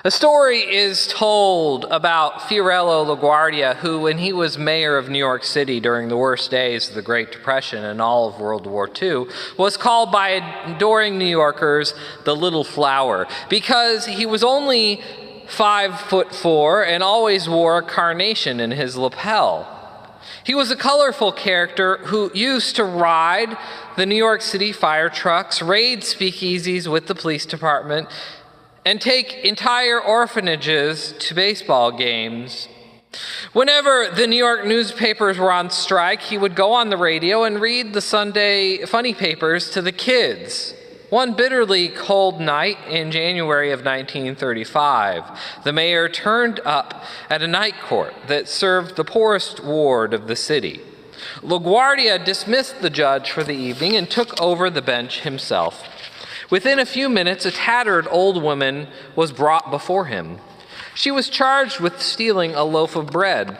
A story is told about Fiorello LaGuardia, who, when he was mayor of New York City during the worst days of the Great Depression and all of World War II, was called by adoring New Yorkers the Little Flower because he was only 5'4" and always wore a carnation in his lapel. He was a colorful character who used to ride the New York City fire trucks, raid speakeasies with the police department, and take entire orphanages to baseball games. Whenever the New York newspapers were on strike, he would go on the radio and read the Sunday funny papers to the kids. One bitterly cold night in January of 1935, the mayor turned up at a night court that served the poorest ward of the city. LaGuardia dismissed the judge for the evening and took over the bench himself. Within a few minutes, a tattered old woman was brought before him. She was charged with stealing a loaf of bread.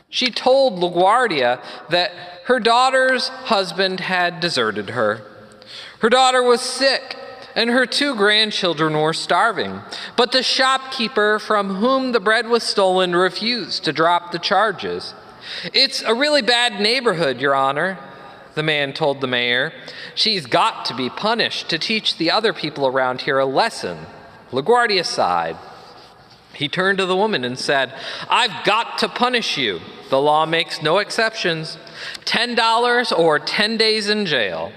She told LaGuardia that her daughter's husband had deserted her. Her daughter was sick, and her 2 grandchildren were starving. But the shopkeeper from whom the bread was stolen refused to drop the charges. "It's a really bad neighborhood, Your Honor," the man told the mayor. "She's got to be punished to teach the other people around here a lesson." LaGuardia sighed. He turned to the woman and said, "I've got to punish you. The law makes no exceptions. $10 or 10 days in jail."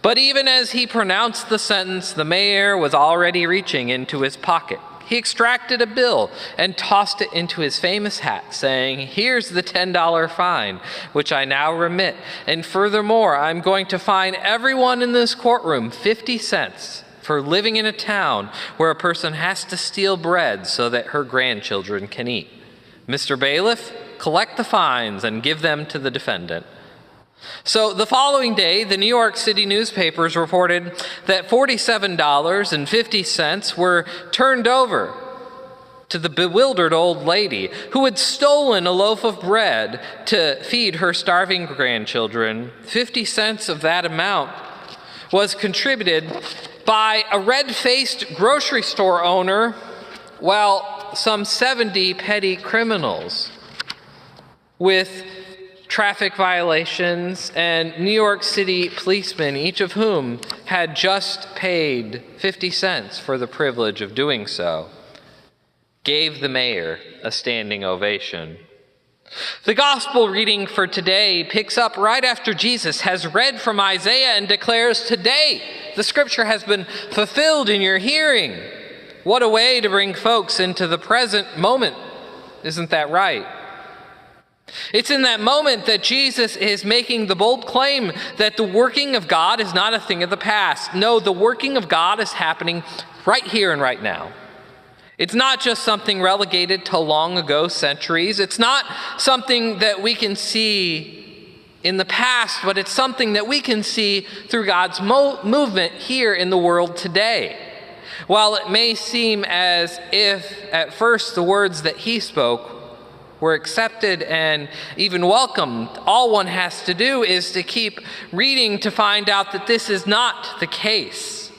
But even as he pronounced the sentence, the mayor was already reaching into his pocket. He extracted a bill and tossed it into his famous hat, saying, "Here's the $10 fine, which I now remit. And furthermore, I'm going to fine everyone in this courtroom 50 cents for living in a town where a person has to steal bread so that her grandchildren can eat. Mr. Bailiff, collect the fines and give them to the defendant." So the following day, the New York City newspapers reported that $47.50 were turned over to the bewildered old lady who had stolen a loaf of bread to feed her starving grandchildren. 50 cents of that amount was contributed by a red-faced grocery store owner, while some 70 petty criminals with traffic violations and New York City policemen, each of whom had just paid 50 cents for the privilege of doing so, gave the mayor a standing ovation. The gospel reading for today picks up right after Jesus has read from Isaiah and declares, "Today the scripture has been fulfilled in your hearing." What a way to bring folks into the present moment. Isn't that right? It's in that moment that Jesus is making the bold claim that the working of God is not a thing of the past. No, the working of God is happening right here and right now. It's not just something relegated to long ago centuries. It's not something that we can see in the past, but it's something that we can see through God's movement here in the world today. While it may seem as if at first the words that he spoke were accepted and even welcomed, all one has to do is to keep reading to find out that this is not the case.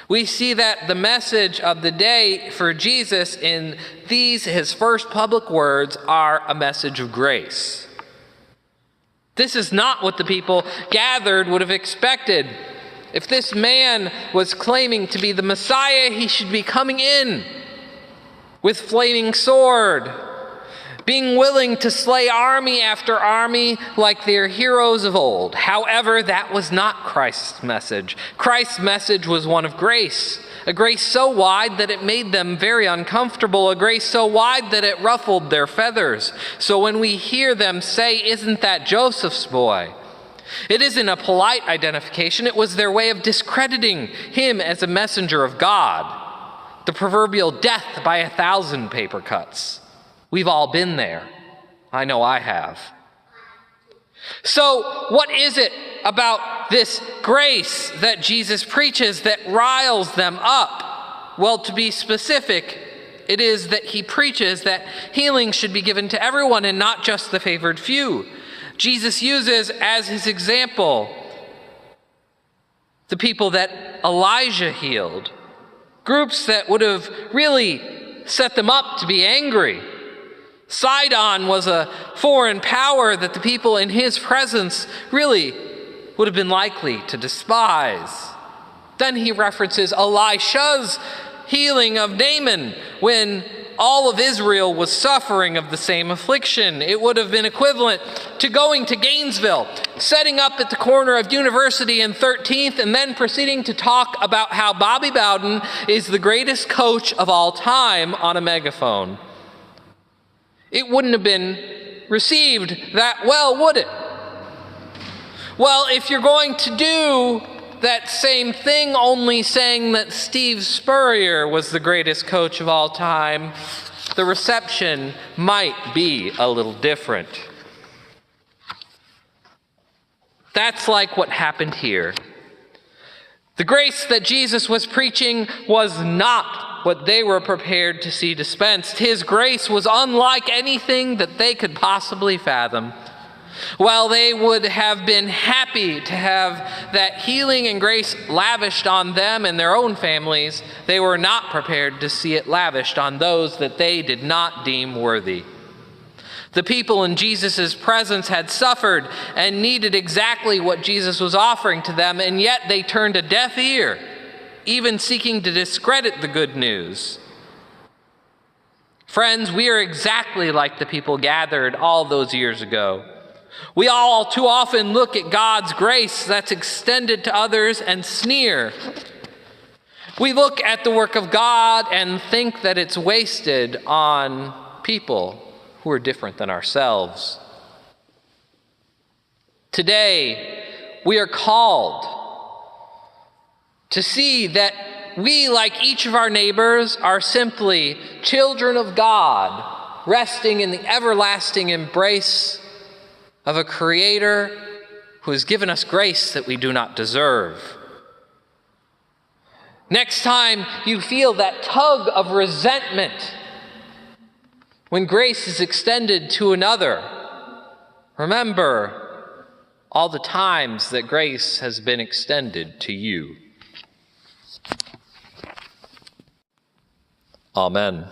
We see that the message of the day for Jesus in these, his first public words, are a message of grace. This is not what the people gathered would have expected. If this man was claiming to be the Messiah, he should be coming in with flaming sword, being willing to slay army after army like they're heroes of old. However, that was not Christ's message. Christ's message was one of grace, a grace so wide that it made them very uncomfortable, a grace so wide that it ruffled their feathers. So when we hear them say, "Isn't that Joseph's boy?" it isn't a polite identification. It was their way of discrediting him as a messenger of God. The proverbial death by 1,000 paper cuts. We've all been there. I know I have. So what is it about this grace that Jesus preaches that riles them up? Well, to be specific, it is that he preaches that healing should be given to everyone and not just the favored few. Jesus uses as his example the people that Elijah healed. Groups that would have really set them up to be angry. Sidon was a foreign power that the people in his presence really would have been likely to despise. Then he references Elisha's healing of Naaman when all of Israel was suffering of the same affliction. It would have been equivalent to going to Gainesville, setting up at the corner of University and 13th, and then proceeding to talk about how Bobby Bowden is the greatest coach of all time on a megaphone. It wouldn't have been received that well, would it? Well, if you're going to do that same thing, only saying that Steve Spurrier was the greatest coach of all time, the reception might be a little different. That's like what happened here. The grace that Jesus was preaching was not what they were prepared to see dispensed. His grace was unlike anything that they could possibly fathom. While they would have been happy to have that healing and grace lavished on them and their own families, they were not prepared to see it lavished on those that they did not deem worthy. The people in Jesus' presence had suffered and needed exactly what Jesus was offering to them, and yet they turned a deaf ear, even seeking to discredit the good news. Friends, we are exactly like the people gathered all those years ago. We all too often look at God's grace that's extended to others and sneer. We look at the work of God and think that it's wasted on people who are different than ourselves. Today, we are called to see that we, like each of our neighbors, are simply children of God, resting in the everlasting embrace of a Creator who has given us grace that we do not deserve. Next time you feel that tug of resentment when grace is extended to another, remember all the times that grace has been extended to you. Amen.